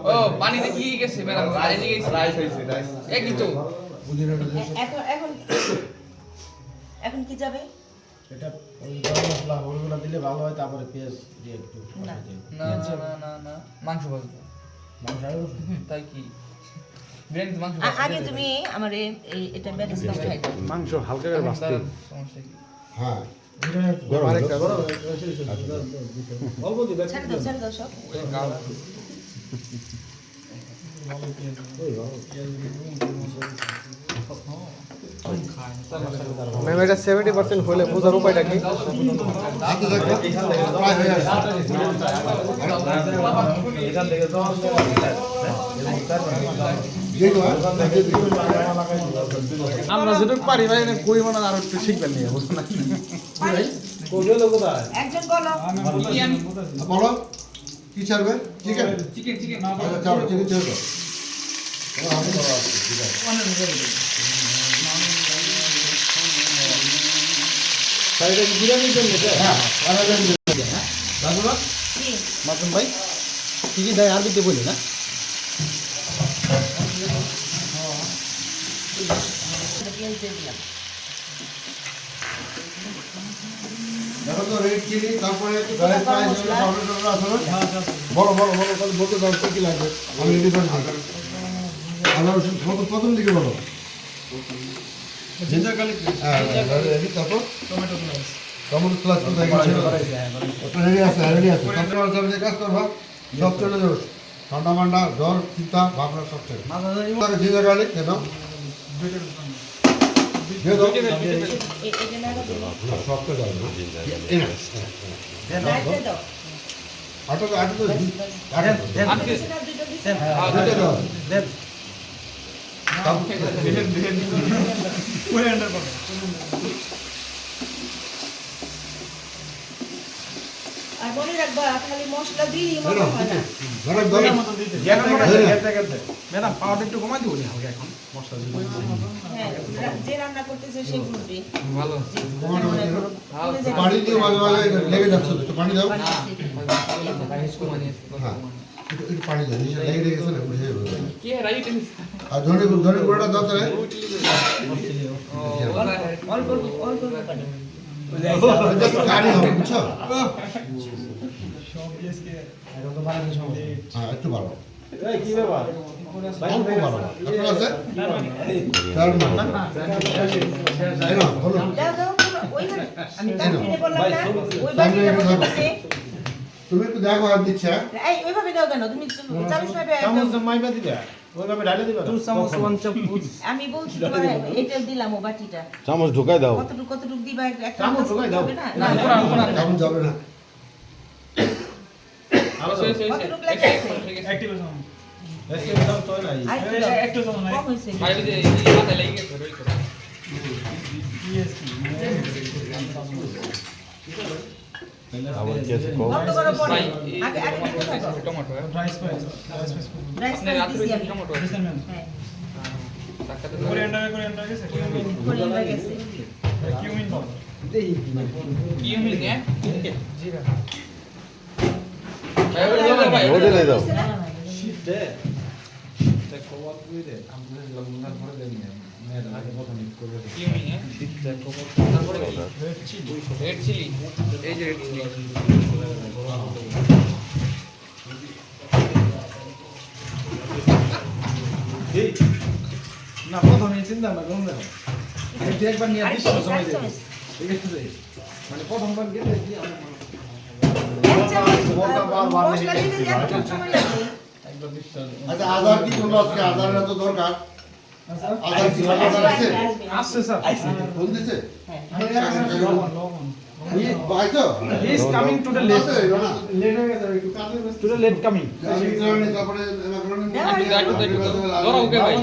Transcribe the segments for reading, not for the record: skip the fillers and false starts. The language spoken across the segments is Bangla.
ও পানিতে কি গেছে ম্যাডাম রাইস গেছে রাইস হইছে রাইস একই তো এখন এখন কি যাবে এটা ওই গরম মশলা হলুদগুলো দিলে ভালো হয় তারপরে পেঁয়াজ দিয়ে একটু না না না না মাংস ভাজবো মাংস আরো তাই কি ব্রেন মাংস আগে তুমি আমার এটা ব্যালেন্স করে খাইতে মাংস হালকা করে ভাজতে সমস্যা কি হ্যাঁ গরম আরেকটা গরম অল্প দিবে ছেড়ে দাও সব ওই গাল ম্যাম এটা 70% হলে বোঝার উপায়টা কি? হাতে দেখো প্রায় হয়ে আসছে এখান থেকে তো আমরা যেটুকু পারি ভাই না কই মনে আর একটু শিখবেন নিয়ে বুঝছেন না ভাই কোলে লোক কোথায় একজন বলো বলো কি ছাড়বে চিকেন চিকেন চিকেন আচ্ছা চাও চিকেন ছাড়বে সাইডে বিরিয়ানির জন্য হ্যাঁ রাজুরা কি মাসুম ভাই কি কি দেয় আর দিতে বলি না পেঁয়াজ দিয়ে দিলাম দেখো তো রেড চিলি তারপরে গাড়ির প্রাইস হলো পাউডার আছে না বড় বড় বড় তাহলে বলতে দাও কি লাগবে আমি রেডি করে দিই আদা রসুন প্রথম দিকে বলো জিঞ্জার গার্লিক হ্যাঁ রেডি তারপর টমেটো স্লাইস টমেটো স্লাইস তো দেখো ওটা রেডি আছে তারপর আমি কাজ করবা সব চলে যাবে ঠান্ডা মান্ডা জ্বর চিন্তা ভাবনা সব চলে জিঞ্জার গার্লিক কেন দিয়ে দাও এটা না সব তো যাবে না এই না দাও দাও আটা তো আজকে দুটো দিছে দুটো দাও দেন আর মনে রাখবা খালি মশলা দিই মনে হয় না ম্যাডাম পাউডার একটু কমাই দিও হালকা এখন মশলা দিয়ে হ্যাঁ যে রান্না করতেছে সেই বুঝবে ভালো পানি দিয়ে মাঝে মাঝে লেগে যাচ্ছে তো পানি দাও রাইস কো মানে হ্যাঁ একটু পানি দাও নিচে লেগে গেছে না বুঝে যাবে কি রাইট আর ধনে গুঁড়োটা দাও তাহলে অল্প অল্প পানি কারি হবে বুঝছো এখন তো বানানোর সময় হ্যাঁ একটু ভালো এই কি ব্যাপার অল্প ভালো আপনার আছে চার না এই না বলো দাও দাও ওইখানে আমি তাকে বললাম না ওই বাটিটা বসাতে তুমি একটু দেখো আর দিচ্ছে এই ওইভাবে দাও কেন তুমি চামচ ভাবে চামচ মাইবা দিবা ওইভাবে ঢালে দিবা 2 চামচ 1 চামচ আমি বলছি তোমার এটা দিলাম ও বাটিটা চামচ ঢুকাই দাও কতটুকু দিবা একটা চামচ ঢোকাই দাও। হবে না না চামচ যাবে না কতটুকু লাগছে অ্যাক্টিভেশন এসে দাও তো নাই একটু সময় নাই কম হয়েছে ভাই যে এই মাথায় লেগে গেছে রইল করে আবার কি আছে কম কত বড় পড়ে ভাই আগে আগে দেখো থাকো টমেটো রাইস স্পাইস রাইস আপনি রাতে দিছি আমি টমেটো দিছেন ম্যাম হ্যাঁ টাকাতে কোরিয়ান্ডার গেছে খড়ি হয়ে গেছে কিউমিন পাউডার কি মিল নে জিরা ভাই ওদের লই দাও শীত দে দেখো বাত কইরে আমরা লগ্ন করে দেন মেয়েরা আগে প্রথম করবে কি মিল নে তারপরে রেড চিলি এই যে রেড চিলি এই না প্রথমে চিন্তা না করুন দেখো এই একবার নিয়ে দিছ সময় দেব ঠিক আছে মানে প্রথমবার গেলে কি মশলা দিতে এত সময় লাগে একবার বিশ্বাস আচ্ছা আধার কি তোমরা আজকে আধারের তো দরকার আধার কি আধার আছে আসছে স্যার ফোন দিছে লবণ এই ভাই তো he is coming to the late আছে না লেট হয়ে গেছে একটু কাজে টু দ্য লেট কামিং আমি কারণে তারপরে এমাকরণ ধরো ওকে ভাই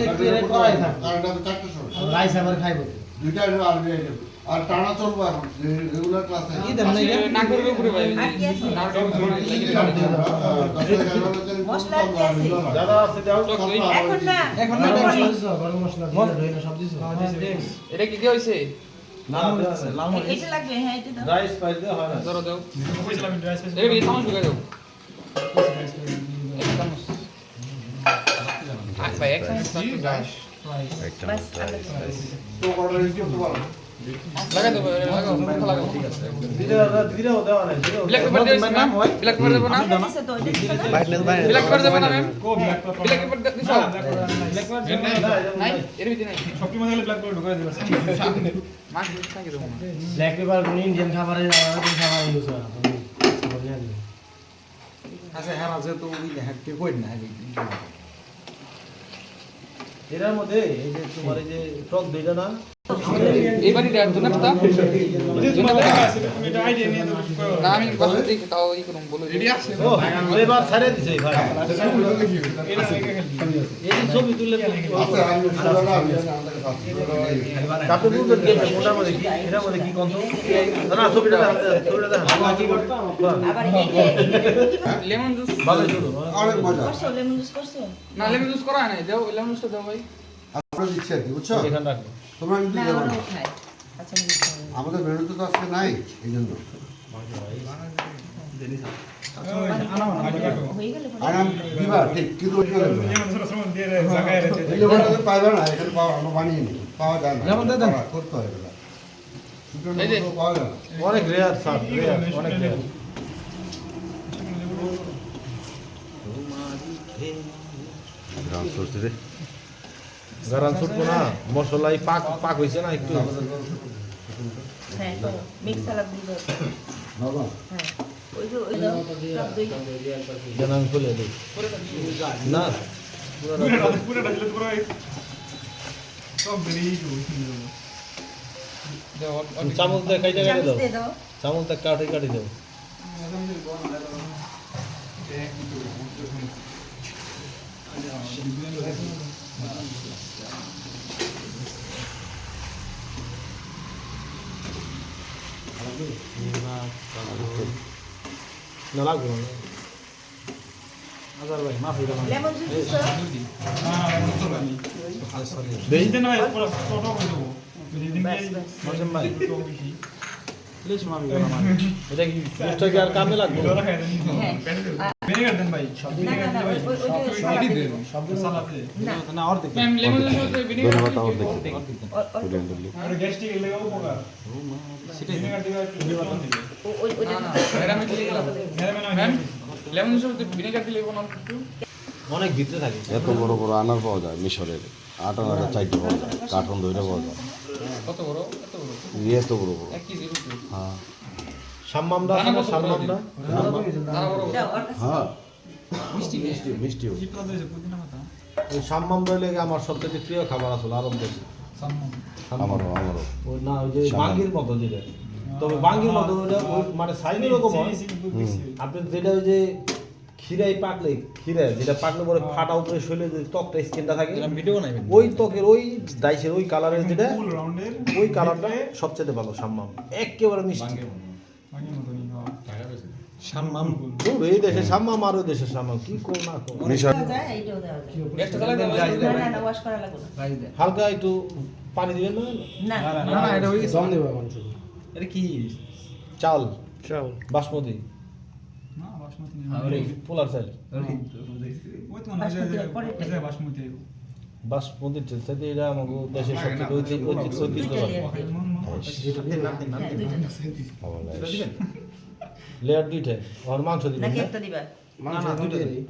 কারণটা চারটে সময় রাইস আবার খাইবো দুইটা আরবি আইটেম আর টানা চলবো এখন রেগুলার ক্লাসে কি দেন না নাকের উপরে ভাই আর কি আছে মশলা কি আছে দাদা আছে দাও এখন না এখন না গরম মশলা দিয়ে রইলো সব দিছো এটা কি কি হইছে লাল মরিচ লাল মরিচ এটা লাগবে হ্যাঁ এটা দাও রাইস স্পাইস দাও হয় না ধরো দাও কইছিলাম রাইস স্পাইস এই চামচ ঢুকাই দাও বাস আগে তো অর্ডার রেডি করতে পারো লাগাই দেবো লাগাও ঠিক আছে দিরেও দেওয়া নাই ব্ল্যাক পেপার দিয়েছি না ব্ল্যাক পেপার দেবো না দিছে তো দিছে না ব্ল্যাক পেপার দেবো না ম্যাম কো ব্ল্যাক পেপার ব্ল্যাক পেপার দিছো ব্ল্যাক পেপার নাই এর ভিতরে নাই সবটি মধ্যে ব্ল্যাক পেপার ঢুকাই দিবা মাছ থাকি দেবো না ব্ল্যাক পেপার কোন ইন্ডিয়ান খাবারে খাবার ইউজ হয় আচ্ছা হ্যাঁ আছে তো ওই হ্যাপি কই না এর মধ্যে এই যে তোমার এই যে টক দুইটা না এইবারই দেওয়ার জন্য কথা তুমি এটা আইডিয়া নিয়ে দাও না আমি কথা দেখি তাও ই করুন বলো রেডি আছে ও এবার ছাড়ে দিছে ভাই এটা এই ছবি তুলে আচ্ছা আমি শুনলাম আমি আমাদের কাছে কাপড় বুঝতে গেছে মোটার মধ্যে কি এর মধ্যে কি কন্ত না ছবিটা কি করতাম আবার এই যে লেমন জুস ভালো শুরু অনেক মজা করছো লেমন জুস করছো না লেমন জুস করা হয় নাই দাও লেমন জুসটা দাও ভাই আপনারা দিচ্ছি আর কি বুঝছো এখানে রাখো তোমরা কিন্তু না যাবো ওরা না খায় আচ্ছা আমি দিচ্ছি। আমাদের মেনুতে তো আজকে নাই এই জন্য হয়ে গেলে পরে আরাম দিবা ঠিক কিন্তু ওই করে দেবা। যেমন ছোট ছোট দিয়ে জায়গায় রেখে এই লেবারটা তো পাইবে না এখানে পাওয়া আমরা বানিয়ে নি পাওয়া যায় না লেমন দিয়ে দেন। করতে হয় এগুলা এই যে। পাওয়া যায় না অনেক রেয়ার স্যার রেয়ার অনেক রেয়ার গারান ছুটবো না মশলাই পাক পাক হয়েছে না একটু হ্যাঁ মিক্স সালাদ দিবে বাবা হ্যাঁ ওই যে ওই দাও সব দুই যেন আমি খুলে দিই না পুরোটা দিলে পুরো সব বেরিয়ে দাও চামচ দিয়ে খাইতে কাটি চামচ দাও দিয়ে দাও চামচ দিয়ে কাটি কাটি দাও না লাগবে না আজার ভাই মাফি দাও লেমন জুস দিছো দেই দিন ভাই পুরো ছোট করে দেবো দিন বাস বাস মজম ভাই তো বেশি প্লিজ মাফি দাও এটা কি মিস্টার কি আর কামে লাগবে ওরা খায় দেন হ্যাঁ ভিনেগার দেন ভাই না না না ওই সালাদ দিবে সালাতে না না আর দেখি ম্যাম লেমন জুস মধ্যে ভিনেগার ওরা গ্যাস্ট্রিক এর লাগা উপকার সেটাই ভিনেগার দিবা একটু দিবে ওই ওই না না এটা আমি দিয়ে গেলাম ম্যাম লেমন জুসের মধ্যে ভিনেগার দিলে কোন একটু অনেক ভিতরে থাকে এত বড় বড় আনার পাওয়া যায় মিশরের আটা আটা চাইতে পাওয়া যায় কার্টন দইটা পাওয়া যায় কত বড় কত বড় এত বড় বড় 1 কেজি রুটি হ্যাঁ সাম্মামদা আছে না সাম্মামদা দাঁড়া বড় দাও ওর কাছে হ্যাঁ মিষ্টি মিষ্টি মিষ্টিও কি প্লাস হইছে পুদিনা পাতা ওই সাম্মাম রইলে আমার সবথেকে প্রিয় খাবার আসলে আরব দেশে সামনে আমারও আমারও ওই না ওই যে সাম্মাম। বাঙ্গির মতো যেটা তবে বাঙ্গির মতো ওইটা ওই মানে সাইজ এরকম হয় আপনি যেটা ওই যে খিরাই পাকলে খিরা যেটা পাকলে পরে ফাটা উপরে শরীরে যে ত্বকটা স্কিনটা থাকে ভিডিও বানাইবেন ওই ত্বকের ওই ডাইসের ওই কালারের যেটা ফুল রাউন্ডের ওই কালারটা সবচেয়ে ভালো সাম্মাম একেবারে মিষ্টি বাকি মতনই হওয়া সাম্মাম দূর এই দেশে সাম্মাম আর ওই দেশে সাম্মাম কি কো না কো মিশর দেওয়া যায় এইটাও দেওয়া যায় একটা চালাই দেন না না না ওয়াশ করা লাগবে না হালকা একটু পানি দিবেন না না না না এটা ওই জম দেবা মাংস এটা কি চাল বাসমতি না বাসমতি পোলার চাল ওই তো মনে হয় বাসমতি বাসমতি চাল সাথে এটা আমাকে দেশের সবচেয়ে ঐতিহ্য দুইটা লাগে হ্যাঁ দুইটা লেয়ার দুইটা আর মাংস দিবেন নাকি না? একটা দিবা না না দুইটা দিই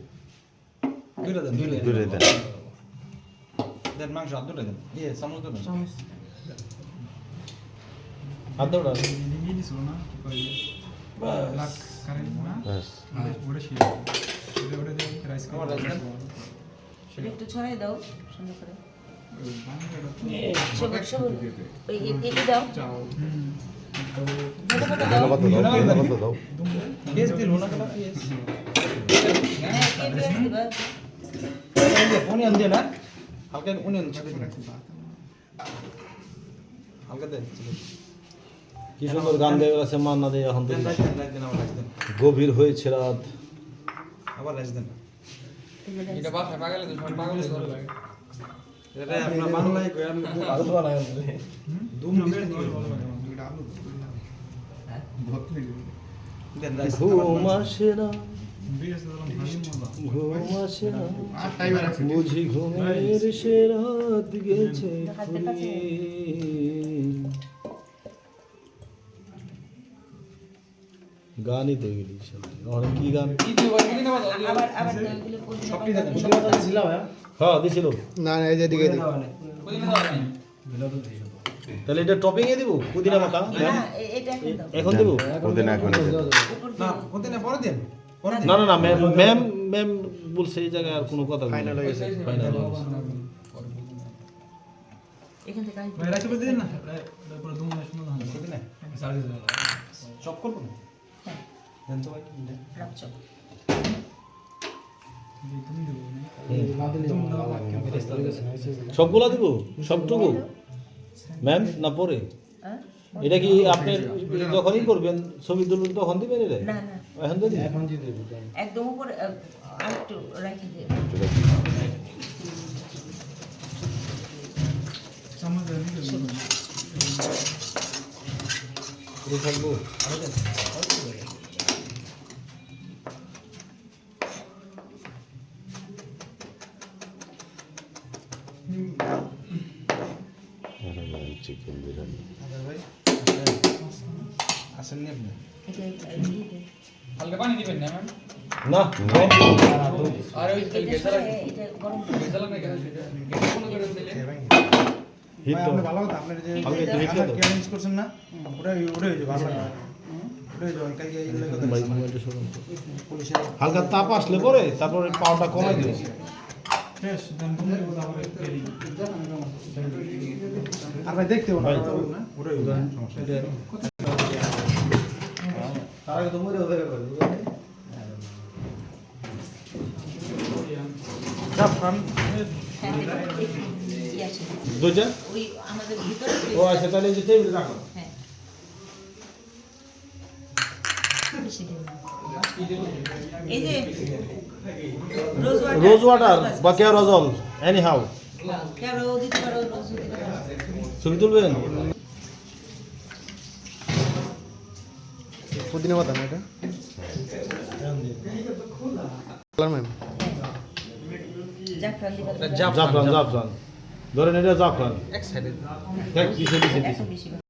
দুইটা দেন দূরে দেন দেন মাংস আর দুইটা দেন ইয়ে চামচ দেন আর দুইটা লিঙ্গি দিছিল না কি কই ব্ল্যাক কারেন্ট না ব্যাস ওটা ছিল ওটা দিয়ে রাইস আমার rice দেন। একটু ছড়াই দাও সুন্দর করে সবুজ সবুজ ওই এই দাও ধন্যবাদ দাও ধন্যবাদ দাও পেঁয়াজ দিল না কেন পেঁয়াজ হ্যাঁ কি পেঁয়াজ দিবা অনিয়ন দিয়ে না হালকা অনিয়ন হালকা দেন কি সুন্দর গান দেবে আছে মান্না দেয় এখন দেখি গভীর হয়েছে রাত আবার রাইস দেন এটা বাসা পাগলে তো সব পাগলে করে লাগে এটা আমরা বাংলায় কই আমি আলু বানাই দুম দেন রাইস ঘুম আসে না ঘুম আসে না আর টাইমার আছে বুঝি ঘুমের সে রাত গেছে ফুরিয়ে। গানই তো এগুলি অনেক কি গান আবার দইগুলো পুদিনা সবটি পাতা দেখেন পুদিনা পাতা ছিল ভাই হ্যাঁ দিছিল। না না এই যে দিকে তাহলে এটা টপিং এ দিব পুদিনা পাতা না এটা এখন দাও এখন দিব পুদিনা এখন উপর না দিয়ে পুদিনা পরে দেন পরে দেন না না না ম্যাম ম্যাম ম্যাম বলছে এই জায়গায় আর কোনো কথা ফাইনাল হয়ে গেছে ফাইনাল এখান থেকে আই ভাই রাখতে দিন না পুরো দুমনে শুনো না পুদিনা সার্ভিস চপ করব না হ্যাঁ দেন তো ভাই রাখছো তুমি দেবো সবগুলা দিব সবটুকু ম্যাম না পরে হ্যাঁ এটা কি আপনি যখনই করবেন ছবি তুলবেন তখন দিবেন এটা না না এখন তো দিবেন এখন দিয়ে দেব একদম উপরে আরেকটু রাখি দিয়ে চামচ দেন পুরো থাকবো চিকেন বিরিয়ানি ভাই আসেন নি আপনি এটা হালকা পানি দিবেন না ম্যাম না আর ওই এটা গরম গেজালা না কেন সেটা কোনো করে দিলে হিট ভাই তো আপনি ভালো কথা আপনার যে হালকা একটু হিট আপনার দাও। চ্যালেঞ্জ করছেন না ওটাই ওটাই হয়ে যাবে ভালো লাগে ওটাই হয়ে যাবে কালকে এই লাগে ভাই মোবাইলটা সরান তো। পুলিশের হালকা তাপ আসলে পরে তারপরে পাওয়ারটা কমাই দিও শেষ দেন তুমি দেবো তারপরে কেরি আর ভাই দেখতে হবে না ভাই, ওটাই হয়ে যাবে সমস্যা নেই। তার আগে তো মরে দেখা করে জাফরান ইয়াছে দুইটা ওই আমাদের ভিতরে ও আচ্ছা তাহলে এই যে টেবিলে রাখো হ্যাঁ বেশি দিন না। এই যে রোজ ওয়াটার বা কেরোজল এনি হাউ কেন দিতে পারো রোজ দিতে পারো ছবি তুলবেন পুদিনা পাতা না এটা ম্যাম জাফরান দিবা জাফরান জাফরান ধরেন এটা জাফরান এক সাইডে দেখ কিসে দিছে এত বেশি